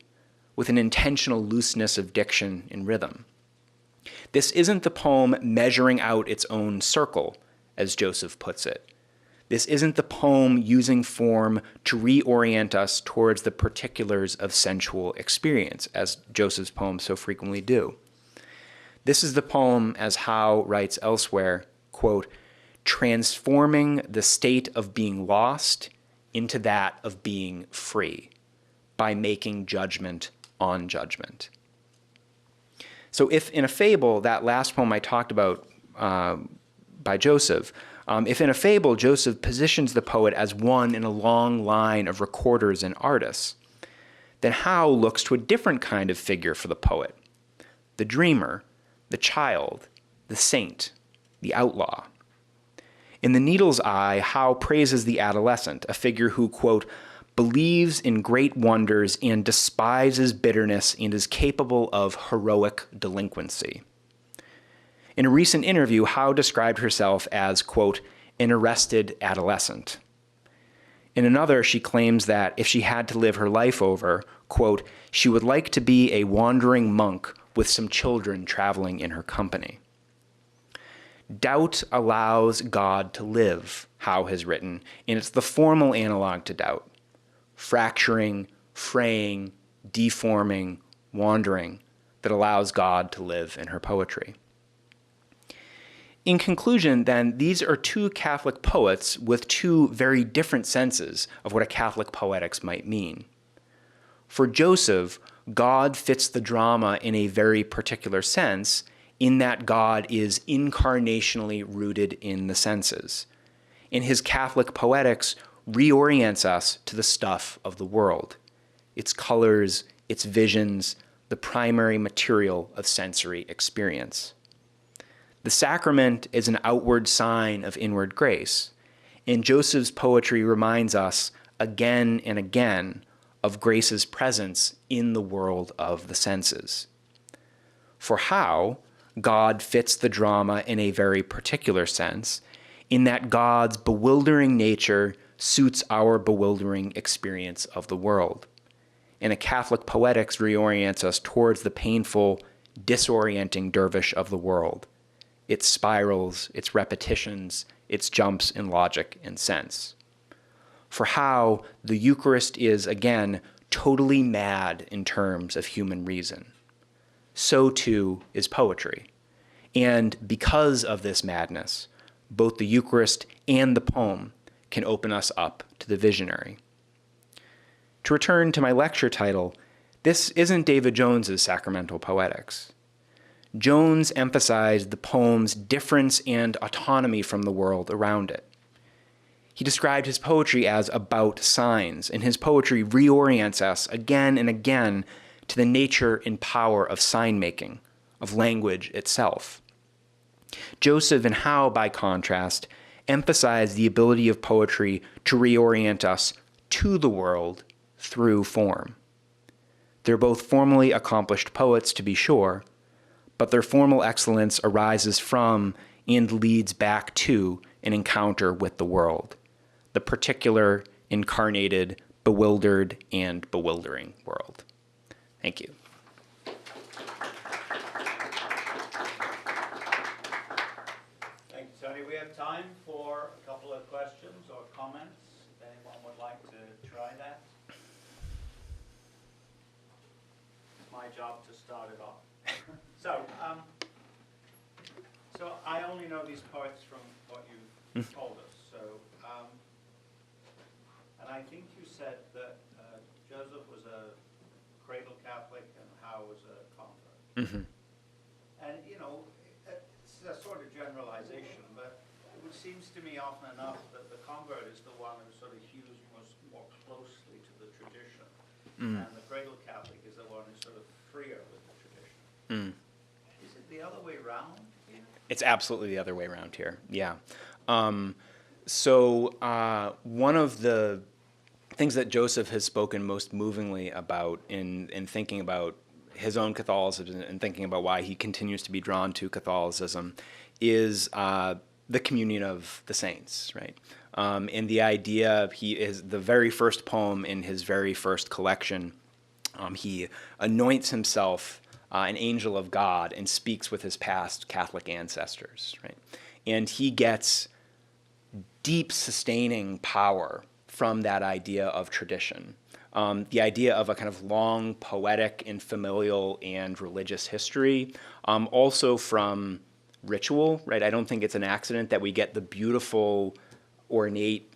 with an intentional looseness of diction and rhythm. This isn't the poem measuring out its own circle, as Joseph puts it. This isn't the poem using form to reorient us towards the particulars of sensual experience, as Joseph's poems so frequently do. This is the poem, as Howe writes elsewhere, quote, "transforming the state of being lost into that of being free, by making judgment on judgment." So if in a fable, that last poem I talked about by Joseph, if in a fable Joseph positions the poet as one in a long line of recorders and artists, then Howe looks to a different kind of figure for the poet: the dreamer, the child, the saint, the outlaw. In The Needle's Eye, Howe praises the adolescent, a figure who, quote, "believes in great wonders and despises bitterness and is capable of heroic delinquency." In a recent interview, Howe described herself as, quote, "an arrested adolescent." In another, she claims that if she had to live her life over, quote, "she would like to be a wandering monk with some children traveling in her company." Doubt allows God to live, Howe has written, and it's the formal analog to doubt. Fracturing, fraying, deforming, wandering, that allows God to live in her poetry. In conclusion, then, these are two Catholic poets with two very different senses of what a Catholic poetics might mean. For Joseph, God fits the drama in a very particular sense, in that God is incarnationally rooted in the senses. And his Catholic poetics reorients us to the stuff of the world, its colors, its visions, the primary material of sensory experience. The sacrament is an outward sign of inward grace, and Joseph's poetry reminds us again and again of grace's presence in the world of the senses. For Howe, God fits the drama in a very particular sense, in that God's bewildering nature suits our bewildering experience of the world. And a Catholic poetics reorients us towards the painful, disorienting dervish of the world, its spirals, its repetitions, its jumps in logic and sense. For Howe, the Eucharist is, again, totally mad in terms of human reason. so too is poetry. And because of this madness, both the Eucharist and the poem can open us up to the visionary. To return to my lecture title, this isn't David Jones's sacramental poetics. Jones emphasized the poem's difference and autonomy from the world around it. He described his poetry as about signs, and his poetry reorients us again and again to the nature and power of sign-making, of language itself. Joseph and Howe, by contrast, emphasize the ability of poetry to reorient us to the world through form. They're both formally accomplished poets, to be sure, but their formal excellence arises from and leads back to an encounter with the world, the particular, incarnated, bewildered, and bewildering world. Thank you. Thank you, Tony. We have time for a couple of questions or comments. If anyone would like to try that. It's my job to start it off. So I only know these poets from what you've told us. So, and I think you said that Joseph was a cradle Catholic and Howe was a convert. Mm-hmm. And you know, it's a sort of generalization, but it seems to me often enough that the convert is the one who sort of hews more closely to the tradition, and the cradle Catholic is the one who's sort of freer with the tradition. Is it the other way around here? It's absolutely the other way around here, yeah. So one of the things that Joseph has spoken most movingly about in thinking about his own Catholicism and thinking about why he continues to be drawn to Catholicism is the communion of the saints, right? And the idea, he is the very first poem in his very first collection. He anoints himself an angel of God and speaks with his past Catholic ancestors, right? And he gets deep sustaining power from that idea of tradition. The idea of a kind of long poetic and familial and religious history, also from ritual, right? I don't think it's an accident that we get the beautiful, ornate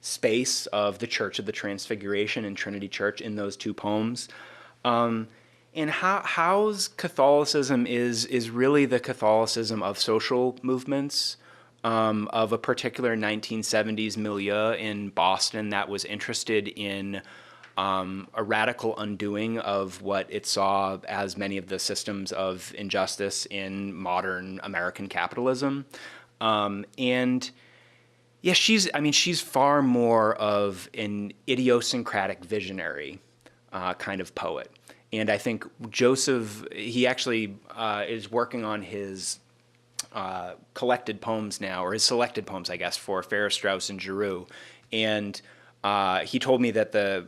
space of the Church of the Transfiguration and Trinity Church in those two poems. And Howe's Catholicism is really the Catholicism of social movements, of a particular 1970s milieu in Boston that was interested in a radical undoing of what it saw as many of the systems of injustice in modern American capitalism. And yeah, she's far more of an idiosyncratic visionary kind of poet. And I think Joseph, he actually is working on his collected poems now, or his selected poems, I guess, for Ferris, Strauss, and Giroux. And he told me that the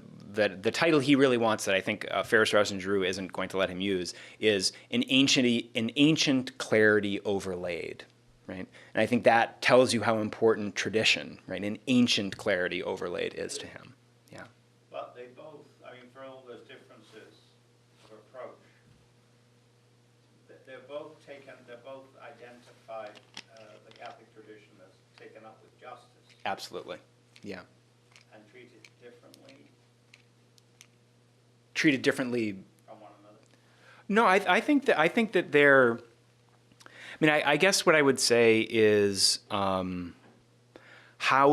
title he really wants, that I think Ferris, Strauss, and Giroux isn't going to let him use, is an ancient clarity overlaid, right? And I think that tells you how important tradition, right, an ancient clarity overlaid is to him. Yeah. But they both, I mean, for all those differences of approach, they're both identified the Catholic tradition as taken up with justice. Absolutely. Yeah. And treated differently from one another. No, I think that they're. I mean, I guess what I would say is Howe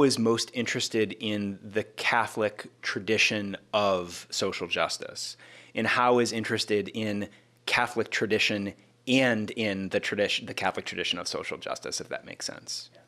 is most interested in the Catholic tradition of social justice, and Howe is interested in Catholic tradition and in the Catholic tradition of social justice, if that makes sense. Yeah.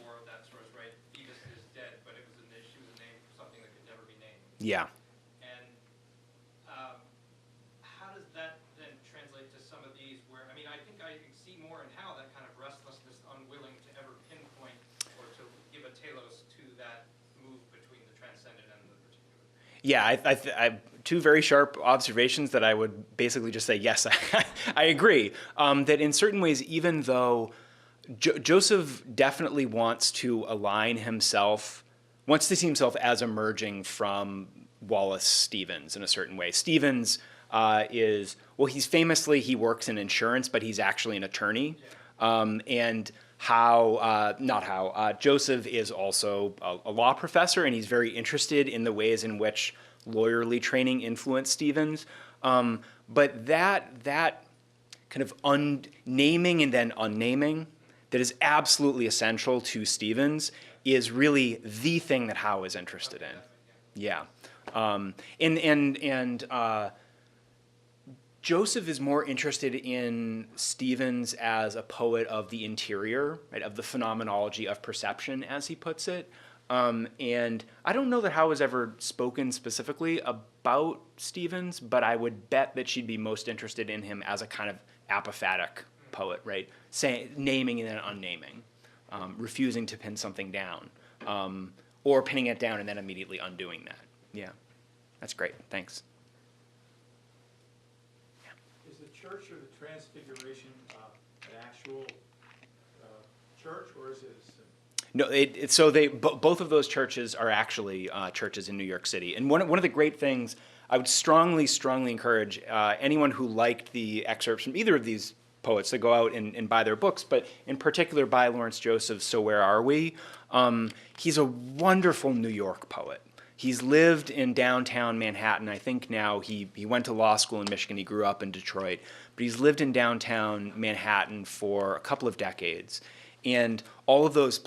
Or that sort of, right, Phoebus is dead, but she was a name for something that could never be named. Yeah. And how does that then translate to some of these where, I mean, I think I see more in how that kind of restlessness, unwilling to ever pinpoint Yeah, I two very sharp observations that I would basically just say, yes, I agree. That in certain ways, even though Joseph definitely wants to wants to see himself as emerging from Wallace Stevens in a certain way. Stevens he works in insurance, but he's actually an attorney. And Joseph is also a law professor, and he's very interested in the ways in which lawyerly training influenced Stevens. But that kind of naming and then unnaming that is absolutely essential to Stevens is really the thing that Howe is interested in. Yeah. Joseph is more interested in Stevens as a poet of the interior, right, of the phenomenology of perception, as he puts it. And I don't know that Howe has ever spoken specifically about Stevens, but I would bet that she'd be most interested in him as a kind of apophatic poet, right? Naming and then unnaming, refusing to pin something down, or pinning it down and then immediately undoing that. Yeah, that's great. Thanks. Is the Church of the Transfiguration an actual church, or is it a symbol? No, both of those churches are actually churches in New York City. And one of the great things, I would strongly encourage anyone who liked the excerpts from either of these poets to go out and buy their books, but in particular buy Lawrence Joseph's So Where Are We? He's a wonderful New York poet. He's lived in downtown Manhattan. I think now he went to law school in Michigan. He grew up in Detroit. But he's lived in downtown Manhattan for a couple of decades. And all those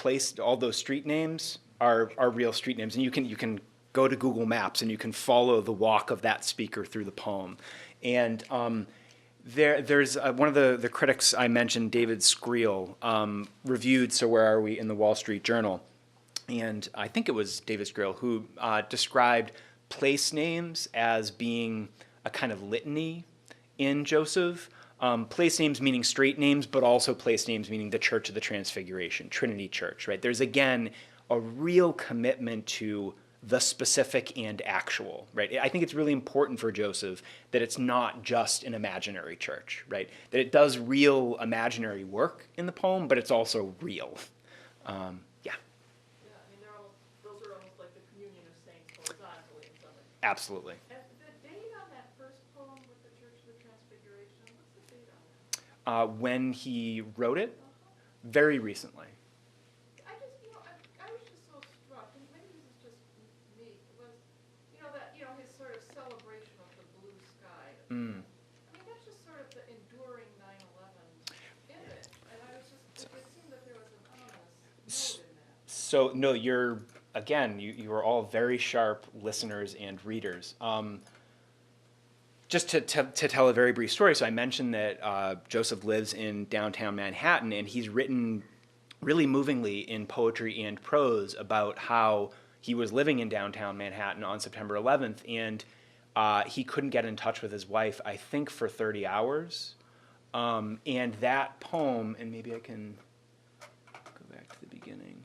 street names are real street names. And you can go to Google Maps and you can follow the walk of that speaker through the poem. And there's one of the critics I mentioned, David Skrill, reviewed So Where Are We in the Wall Street Journal. And I think it was David Skrill who described place names as being a kind of litany in Joseph. Place names meaning straight names, but also place names meaning the Church of the Transfiguration, Trinity Church, right? There's, again, a real commitment to the specific and actual, right? I think it's really important for Joseph that it's not just an imaginary church, right? That it does real imaginary work in the poem, but it's also real. Those are almost like the communion of saints horizontally in some way. Absolutely. And the date on that first poem with the Church of the Transfiguration, what's the date on that? When he wrote it, very recently. I was just so struck, and maybe this is just me, was, his sort of celebration of the blue sky. I mean, that's just sort of the enduring 9/11 image, and it seemed that there was an ominous note in that. So, no, you are all very sharp listeners and readers. Just to tell a very brief story, so I mentioned that Joseph lives in downtown Manhattan, and he's written really movingly in poetry and prose about how he was living in downtown Manhattan on September 11th, and he couldn't get in touch with his wife, I think, for 30 hours. And that poem, and maybe I can go back to the beginning.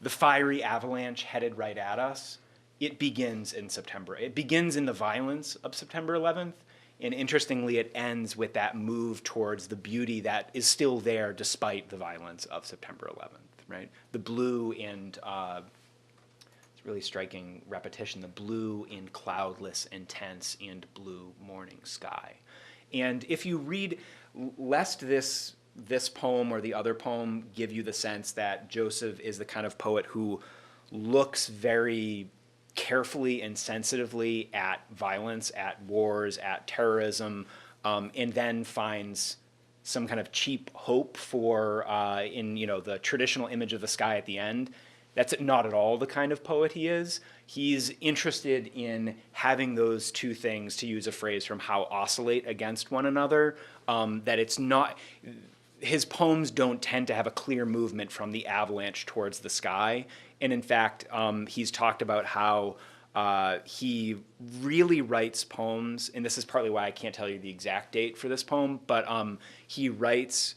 The fiery avalanche headed right at us. It begins in September. It begins in the violence of September 11th. And interestingly, it ends with that move towards the beauty that is still there despite the violence of September 11th, right? The blue and, it's really striking repetition, the blue in cloudless, intense, and blue morning sky. And if you read, lest this poem or the other poem give you the sense that Joseph is the kind of poet who looks very carefully and sensitively at violence, at wars, at terrorism, and then finds some kind of cheap hope for in the traditional image of the sky at the end. That's not at all the kind of poet he is. He's interested in having those two things, to use a phrase from Howe, oscillate against one another. That it's not. His poems don't tend to have a clear movement from the avalanche towards the sky. And in fact, he's talked about how he really writes poems, and this is partly why I can't tell you the exact date for this poem, but he writes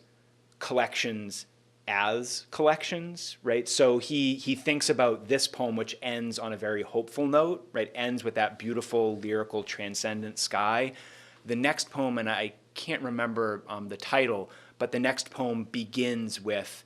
collections as collections, right? So he thinks about this poem, which ends on a very hopeful note, right? Ends with that beautiful lyrical transcendent sky. The next poem, and I can't remember the title, but the next poem begins with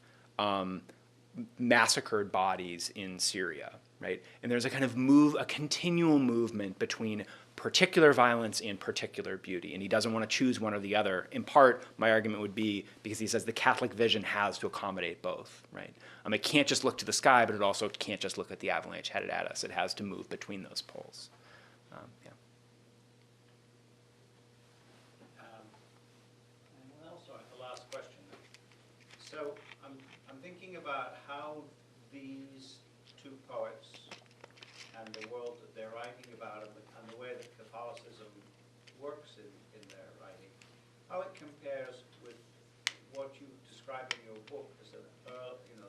massacred bodies in Syria, right? And there's a kind of a continual movement between particular violence and particular beauty, and he doesn't want to choose one or the other. In part, my argument would be because he says the Catholic vision has to accommodate both, right? It can't just look to the sky, but it also can't just look at the avalanche headed at us. It has to move between those poles. Yeah. Anyone else? All right, the last question. So I'm thinking about how these two poets and the world that they're writing about and the way that Catholicism works in their writing, how it compares with what you describe in your book as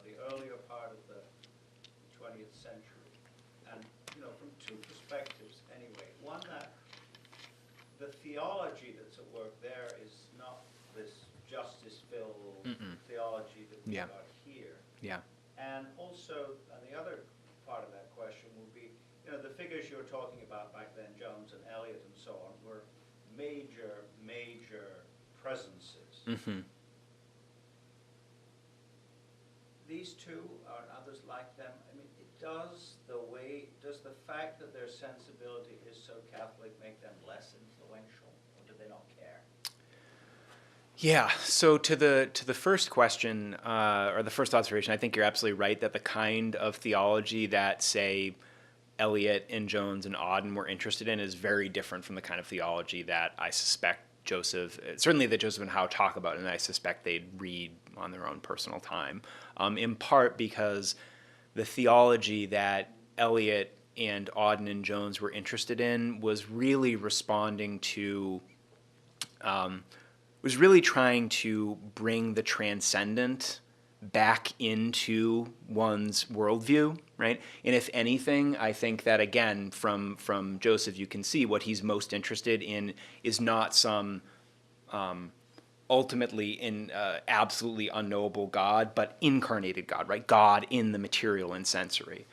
the earlier part of the 20th century. And from two perspectives anyway. One, that the theology that's at work there is not this justice-filled theology that we've got here. Yeah. And also, the other part of that question would be, the figures you were talking about back then, Jones and Eliot and so on, were major presences. Mm-hmm. These two, or others like them, does the fact that their sensibility is so Catholic make them less influential, or do they not care? Yeah. So to the first question, or the first observation, I think you're absolutely right that the kind of theology that, say, Eliot and Jones and Auden were interested in is very different from the kind of theology that I suspect certainly that Joseph and Howe talk about, and I suspect they'd read on their own personal time, in part because the theology that Eliot and Auden and Jones were interested in was really responding to, was really trying to bring the transcendent back into one's worldview, right? And if anything, I think that, again, from Joseph, you can see what he's most interested in is not some ultimately absolutely unknowable God, but incarnated God, right? God in the material and sensory.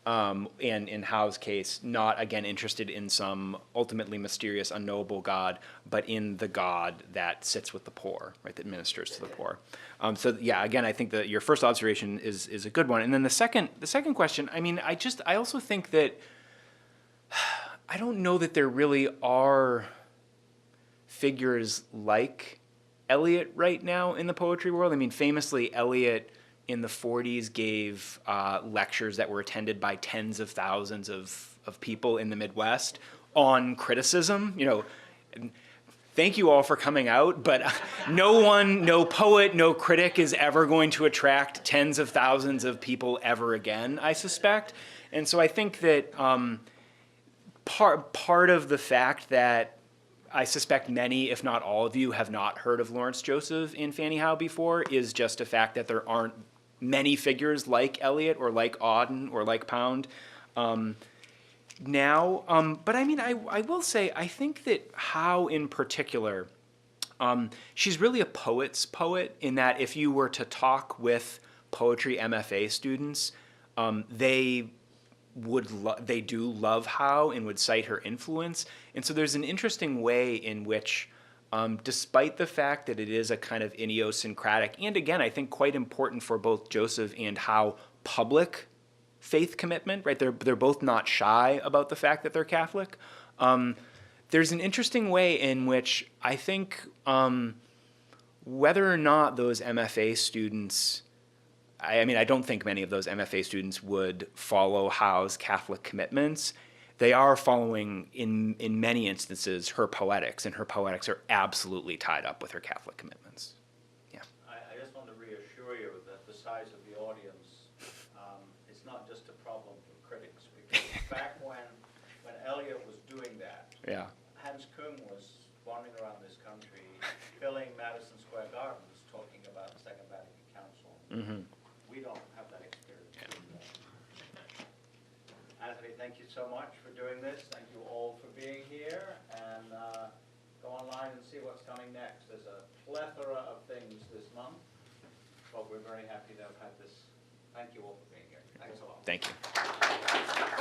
And in Howe's case, not, again, interested in some ultimately mysterious, unknowable God, but in the God that sits with the poor, right, that ministers to the poor. So, yeah, again, I think that your first observation is a good one. And then the second question, I also think that I don't know that there really are figures like Eliot right now in the poetry world. Famously, Eliot in the 40s gave lectures that were attended by tens of thousands of people in the Midwest on criticism. Thank you all for coming out, but no poet, no critic is ever going to attract tens of thousands of people ever again, I suspect. And so I think that part of the fact that I suspect many, if not all of you, have not heard of Lawrence Joseph and Fanny Howe before is just a fact that there aren't many figures like Eliot or like Auden or like Pound now. But I will say, I think that Howe in particular, she's really a poet's poet in that if you were to talk with poetry MFA students, they do love Howe and would cite her influence. And so there's an interesting way in which, despite the fact that it is a kind of idiosyncratic, and again, I think quite important for both Joseph and Howe, public faith commitment, right? They're both not shy about the fact that they're Catholic. There's an interesting way in which I think whether or not those MFA students, I don't think many of those MFA students would follow Howe's Catholic commitments. They are following, in many instances, her poetics, and her poetics are absolutely tied up with her Catholic commitments. Yeah. I just want to reassure you that the size of the audience is not just a problem for critics, because back when Eliot was doing that, Yeah. Hans Küng was wandering around this country, filling Madison Square Gardens, talking about the Second Vatican Council. Mm-hmm. We don't have that experience. Anthony, thank you so much for doing this. Thank you all for being here. And go online and see what's coming next. There's a plethora of things this month. Well, we're very happy to have had this. Thank you all for being here. Thanks a lot. Thank you.